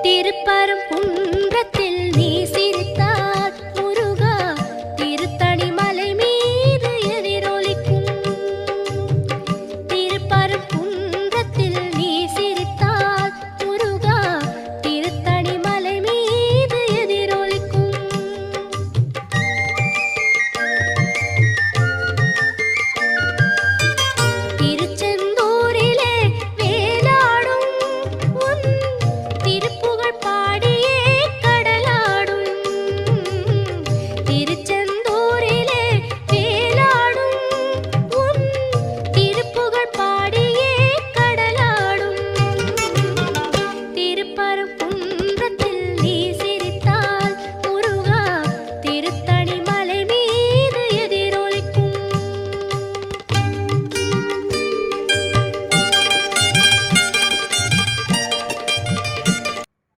திருப்பரங்குன்றத்தில் நீ சிரித்தால் முருகா திருத்தணி மலை மீது எதிரொலிக்கும். திருப்பரங்குன்றத்தில் நீ சிரித்தால் முருகா திருத்தணி மலை மீது எதிரொலிக்கும். திருச்செந்தூரிலே வேலாடும் உன் திருப்புகழ் பாடியே கடலாடும். திருச்செந்தூரிலே வேலாடும் உன் திருப்புகழ் பாடியே கடலாடும். திருப்பரங்குன்றத்தில்